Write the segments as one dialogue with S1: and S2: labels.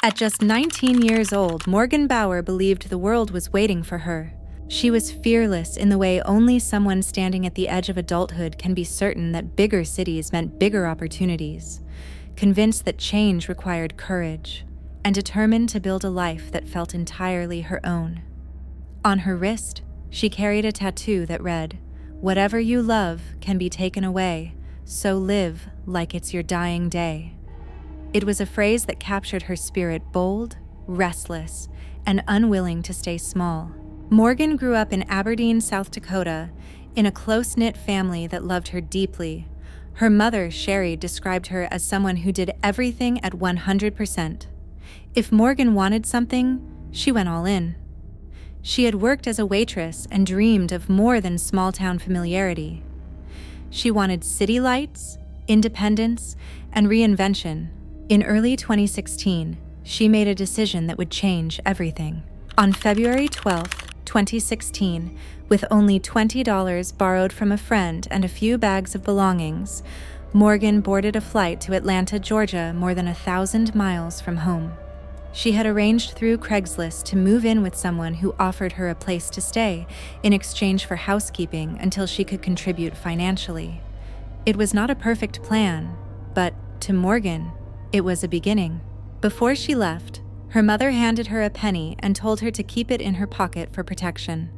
S1: At just 19 years old, Morgan Bauer believed the world was waiting for her. She was fearless in the way only someone standing at the edge of adulthood can be certain that bigger cities meant bigger opportunities, convinced that change required courage, and determined to build a life that felt entirely her own. On her wrist, she carried a tattoo that read, "Whatever you love can be taken away, so live like it's your dying day." It was a phrase that captured her spirit, bold, restless, and unwilling to stay small. Morgan grew up in Aberdeen, South Dakota, in a close-knit family that loved her deeply. Her mother, Sherry, described her as someone who did everything at 100%. If Morgan wanted something, she went all in. She had worked as a waitress and dreamed of more than small-town familiarity. She wanted city lights, independence, and reinvention. In early 2016, she made a decision that would change everything. On February 12, 2016, with only $20 borrowed from a friend and a few bags of belongings, Morgan boarded a flight to Atlanta, Georgia, more than 1,000 miles from home. She had arranged through Craigslist to move in with someone who offered her a place to stay in exchange for housekeeping until she could contribute financially. It was not a perfect plan, but to Morgan, it was a beginning. Before she left, her mother handed her a penny and told her to keep it in her pocket for protection.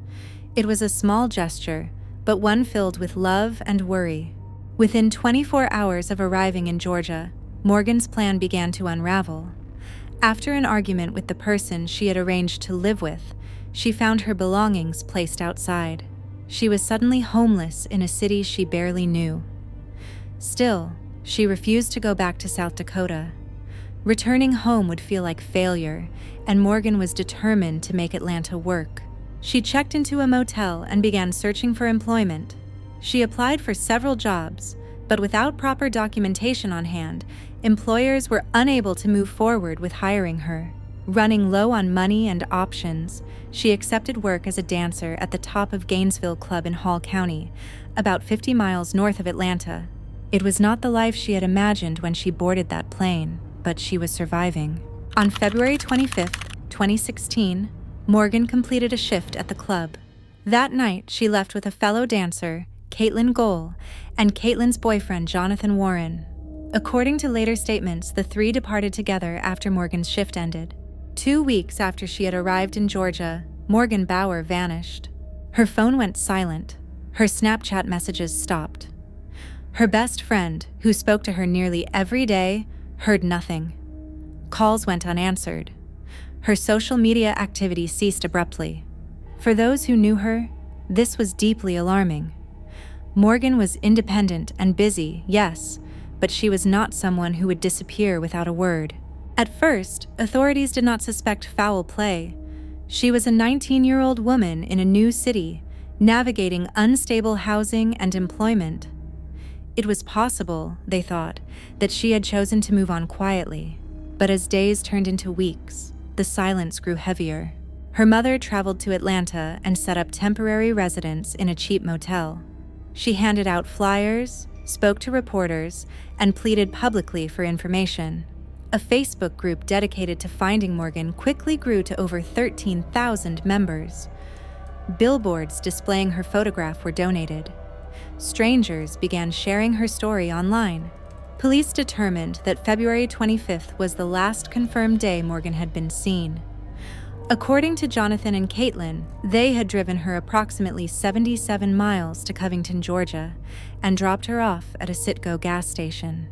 S1: It was a small gesture, but one filled with love and worry. Within 24 hours of arriving in Georgia, Morgan's plan began to unravel. After an argument with the person she had arranged to live with, she found her belongings placed outside. She was suddenly homeless in a city she barely knew. Still, she refused to go back to South Dakota. Returning home would feel like failure, and Morgan was determined to make Atlanta work. She checked into a motel and began searching for employment. She applied for several jobs, but without proper documentation on hand, employers were unable to move forward with hiring her. Running low on money and options, she accepted work as a dancer at the Top of Gainesville Club in Hall County, about 50 miles north of Atlanta. It was not the life she had imagined when she boarded that plane, but she was surviving. On February 25, 2016, Morgan completed a shift at the club. That night, she left with a fellow dancer, Caitlyn Gaul, and Caitlyn's boyfriend, Jonathan Warren. According to later statements, the three departed together after Morgan's shift ended. 2 weeks after she had arrived in Georgia, Morgan Bauer vanished. Her phone went silent. Her Snapchat messages stopped. Her best friend, who spoke to her nearly every day, heard nothing. Calls went unanswered. Her social media activity ceased abruptly. For those who knew her, this was deeply alarming. Morgan was independent and busy, yes, but she was not someone who would disappear without a word. At first, authorities did not suspect foul play. She was a 19-year-old woman in a new city, navigating unstable housing and employment. It was possible, they thought, that she had chosen to move on quietly. But as days turned into weeks, the silence grew heavier. Her mother traveled to Atlanta and set up temporary residence in a cheap motel. She handed out flyers, spoke to reporters, and pleaded publicly for information. A Facebook group dedicated to finding Morgan quickly grew to over 13,000 members. Billboards displaying her photograph were donated. Strangers began sharing her story online. Police determined that February 25th was the last confirmed day Morgan had been seen. According to Jonathan and Caitlyn, they had driven her approximately 77 miles to Covington, Georgia, and dropped her off at a Citgo gas station.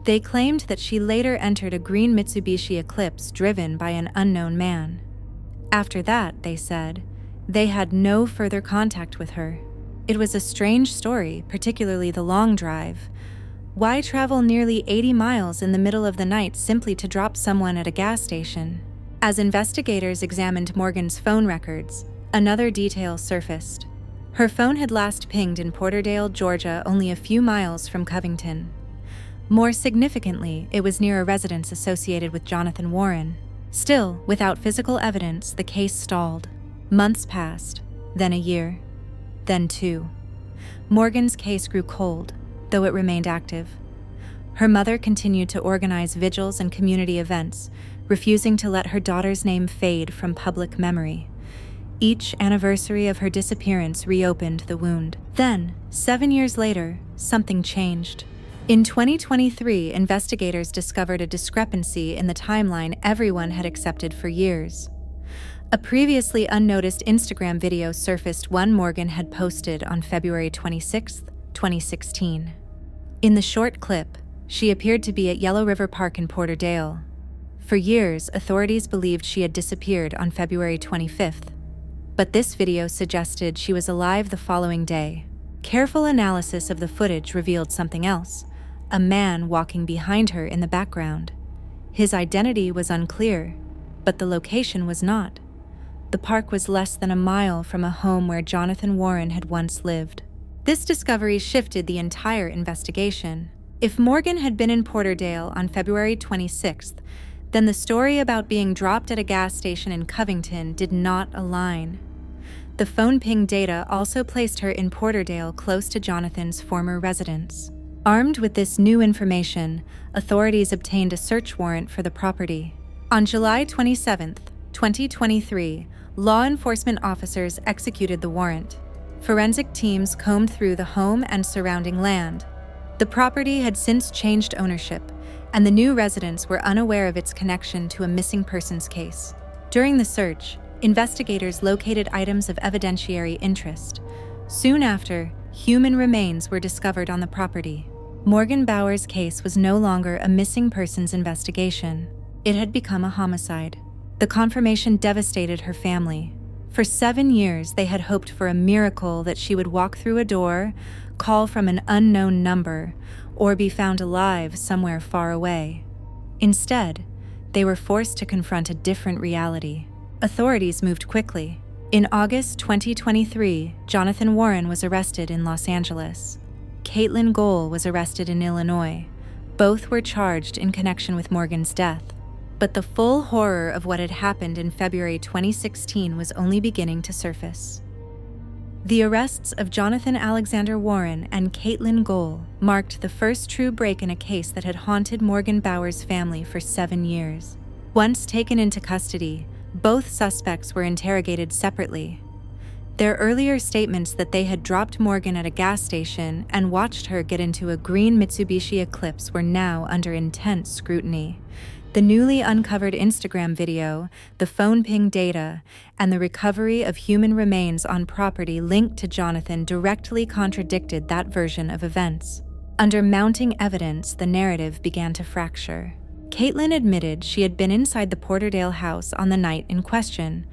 S1: They claimed that she later entered a green Mitsubishi Eclipse driven by an unknown man. After that, they said, they had no further contact with her. It was a strange story, particularly the long drive. Why travel nearly 80 miles in the middle of the night simply to drop someone at a gas station? As investigators examined Morgan's phone records, another detail surfaced. Her phone had last pinged in Porterdale, Georgia, only a few miles from Covington. More significantly, it was near a residence associated with Jonathan Warren. Still, without physical evidence, the case stalled. Months passed, then a year, then 2. Morgan's case grew cold, though it remained active. Her mother continued to organize vigils and community events, refusing to let her daughter's name fade from public memory. Each anniversary of her disappearance reopened the wound. Then, 7 years later, something changed. In 2023, investigators discovered a discrepancy in the timeline everyone had accepted for years. A previously unnoticed Instagram video surfaced one Morgan had posted on February 26, 2016. In the short clip, she appeared to be at Yellow River Park in Porterdale. For years, authorities believed she had disappeared on February 25th, but this video suggested she was alive the following day. Careful analysis of the footage revealed something else: a man walking behind her in the background. His identity was unclear, but the location was not. The park was less than a mile from a home where Jonathan Warren had once lived. This discovery shifted the entire investigation. If Morgan had been in Porterdale on February 26th, then the story about being dropped at a gas station in Covington did not align. The phone ping data also placed her in Porterdale, close to Jonathan's former residence. Armed with this new information, authorities obtained a search warrant for the property. On July 27, 2023, law enforcement officers executed the warrant. Forensic teams combed through the home and surrounding land. The property had since changed ownership, and the new residents were unaware of its connection to a missing persons case. During the search, investigators located items of evidentiary interest. Soon after, human remains were discovered on the property. Morgan Bauer's case was no longer a missing persons investigation. It had become a homicide. The confirmation devastated her family. For 7 years, they had hoped for a miracle that she would walk through a door, call from an unknown number, or be found alive somewhere far away. Instead, they were forced to confront a different reality. Authorities moved quickly. In August 2023, Jonathan Warren was arrested in Los Angeles. Caitlyn Gaul was arrested in Illinois. Both were charged in connection with Morgan's death. But the full horror of what had happened in February 2016 was only beginning to surface. The arrests of Jonathan Alexander Warren and Caitlyn Gaul marked the first true break in a case that had haunted Morgan Bauer's family for 7 years. Once taken into custody, both suspects were interrogated separately. Their earlier statements that they had dropped Morgan at a gas station and watched her get into a green Mitsubishi Eclipse were now under intense scrutiny. The newly uncovered Instagram video, the phone ping data, and the recovery of human remains on property linked to Jonathan directly contradicted that version of events. Under mounting evidence, the narrative began to fracture. Caitlyn admitted she had been inside the Porterdale house on the night in question.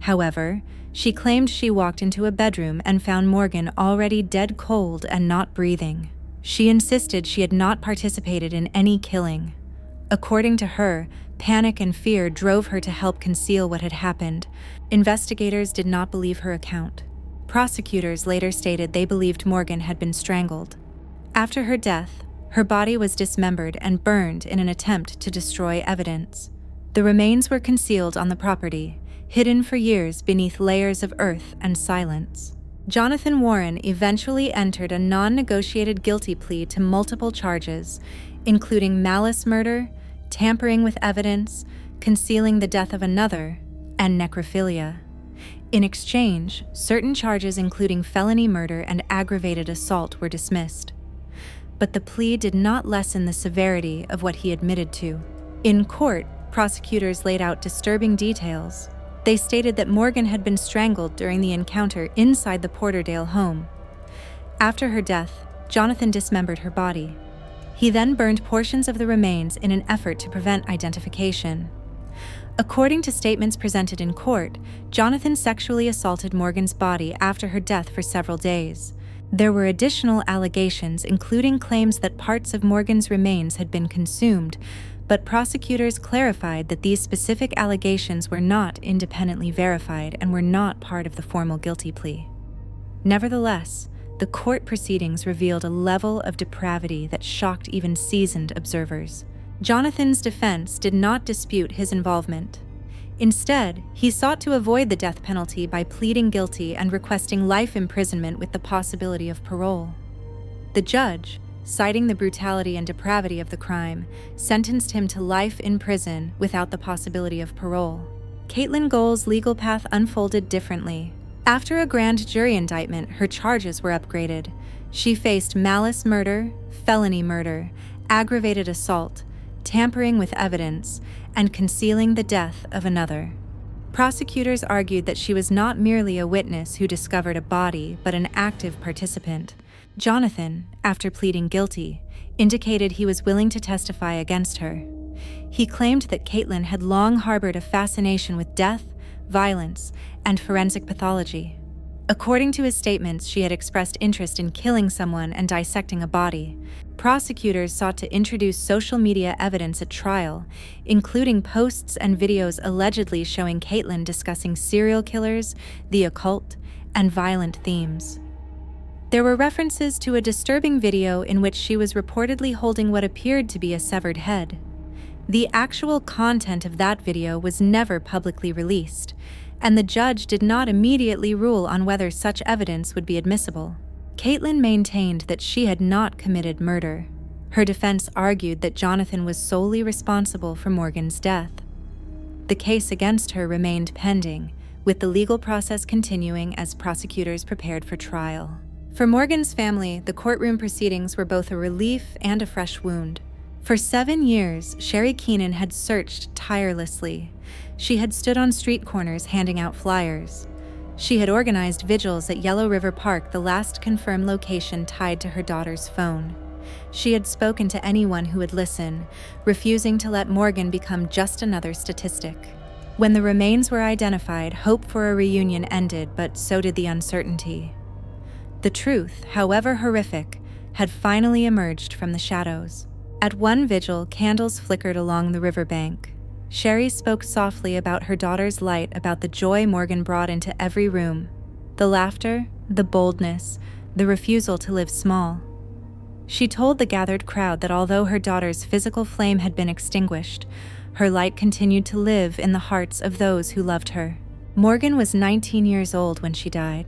S1: However, she claimed she walked into a bedroom and found Morgan already dead cold and not breathing. She insisted she had not participated in any killing. According to her, panic and fear drove her to help conceal what had happened. Investigators did not believe her account. Prosecutors later stated they believed Morgan had been strangled. After her death, her body was dismembered and burned in an attempt to destroy evidence. The remains were concealed on the property, hidden for years beneath layers of earth and silence. Jonathan Warren eventually entered a non-negotiated guilty plea to multiple charges, including malice murder, tampering with evidence, concealing the death of another, and necrophilia. In exchange, certain charges including felony murder and aggravated assault were dismissed. But the plea did not lessen the severity of what he admitted to. In court, prosecutors laid out disturbing details. They stated that Morgan had been strangled during the encounter inside the Porterdale home. After her death, Jonathan dismembered her body. He then burned portions of the remains in an effort to prevent identification. According to statements presented in court, Jonathan sexually assaulted Morgan's body after her death for several days. There were additional allegations, including claims that parts of Morgan's remains had been consumed, but prosecutors clarified that these specific allegations were not independently verified and were not part of the formal guilty plea. Nevertheless, the court proceedings revealed a level of depravity that shocked even seasoned observers. Jonathan's defense did not dispute his involvement. Instead, he sought to avoid the death penalty by pleading guilty and requesting life imprisonment with the possibility of parole. The judge, citing the brutality and depravity of the crime, sentenced him to life in prison without the possibility of parole. Caitlyn Gaul's legal path unfolded differently. After a grand jury indictment, her charges were upgraded. She faced malice murder, felony murder, aggravated assault, tampering with evidence, and concealing the death of another. Prosecutors argued that she was not merely a witness who discovered a body, but an active participant. Jonathan, after pleading guilty, indicated he was willing to testify against her. He claimed that Caitlyn had long harbored a fascination with death, violence, and forensic pathology. According to his statements, she had expressed interest in killing someone and dissecting a body. Prosecutors sought to introduce social media evidence at trial, including posts and videos allegedly showing Caitlyn discussing serial killers, the occult, and violent themes. There were references to a disturbing video in which she was reportedly holding what appeared to be a severed head. The actual content of that video was never publicly released, and the judge did not immediately rule on whether such evidence would be admissible. Caitlyn maintained that she had not committed murder. Her defense argued that Jonathan was solely responsible for Morgan's death. The case against her remained pending, with the legal process continuing as prosecutors prepared for trial. For Morgan's family, the courtroom proceedings were both a relief and a fresh wound. For 7 years, Sherry Keenan had searched tirelessly. She had stood on street corners handing out flyers. She had organized vigils at Yellow River Park, the last confirmed location tied to her daughter's phone. She had spoken to anyone who would listen, refusing to let Morgan become just another statistic. When the remains were identified, hope for a reunion ended, but so did the uncertainty. The truth, however horrific, had finally emerged from the shadows. At one vigil, candles flickered along the riverbank. Sherry spoke softly about her daughter's light, about the joy Morgan brought into every room. The laughter, the boldness, the refusal to live small. She told the gathered crowd that although her daughter's physical flame had been extinguished, her light continued to live in the hearts of those who loved her. Morgan was 19 years old when she died.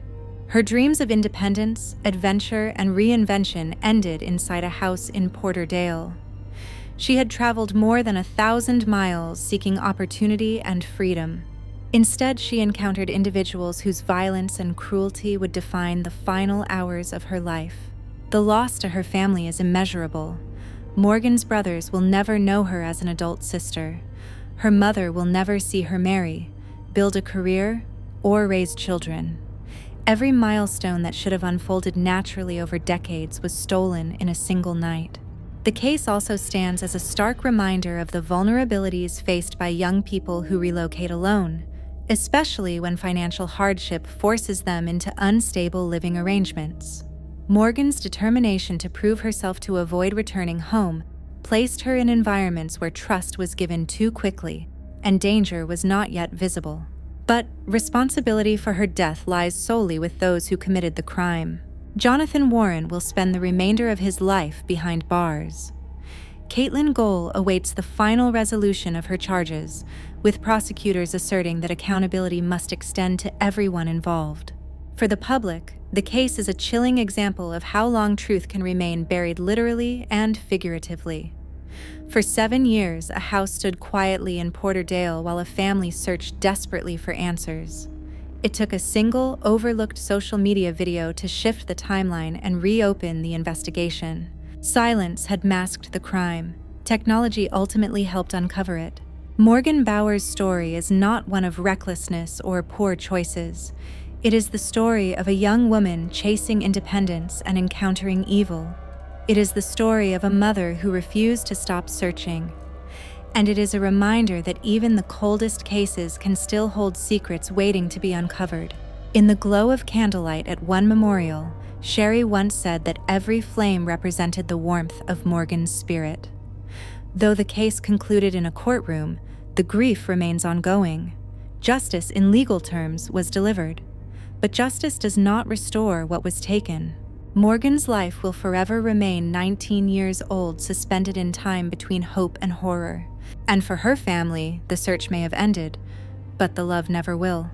S1: Her dreams of independence, adventure, and reinvention ended inside a house in Porterdale. She had traveled more than 1,000 miles seeking opportunity and freedom. Instead, she encountered individuals whose violence and cruelty would define the final hours of her life. The loss to her family is immeasurable. Morgan's brothers will never know her as an adult sister. Her mother will never see her marry, build a career, or raise children. Every milestone that should have unfolded naturally over decades was stolen in a single night. The case also stands as a stark reminder of the vulnerabilities faced by young people who relocate alone, especially when financial hardship forces them into unstable living arrangements. Morgan's determination to prove herself to avoid returning home placed her in environments where trust was given too quickly and danger was not yet visible. But responsibility for her death lies solely with those who committed the crime. Jonathan Warren will spend the remainder of his life behind bars. Caitlyn Gaul awaits the final resolution of her charges, with prosecutors asserting that accountability must extend to everyone involved. For the public, the case is a chilling example of how long truth can remain buried literally and figuratively. For 7 years, a house stood quietly in Porterdale while a family searched desperately for answers. It took a single, overlooked social media video to shift the timeline and reopen the investigation. Silence had masked the crime. Technology ultimately helped uncover it. Morgan Bauer's story is not one of recklessness or poor choices. It is the story of a young woman chasing independence and encountering evil. It is the story of a mother who refused to stop searching. And it is a reminder that even the coldest cases can still hold secrets waiting to be uncovered. In the glow of candlelight at one memorial, Sherry once said that every flame represented the warmth of Morgan's spirit. Though the case concluded in a courtroom, the grief remains ongoing. Justice, in legal terms, was delivered. But justice does not restore what was taken. Morgan's life will forever remain 19 years old, suspended in time between hope and horror. And for her family, the search may have ended, but the love never will.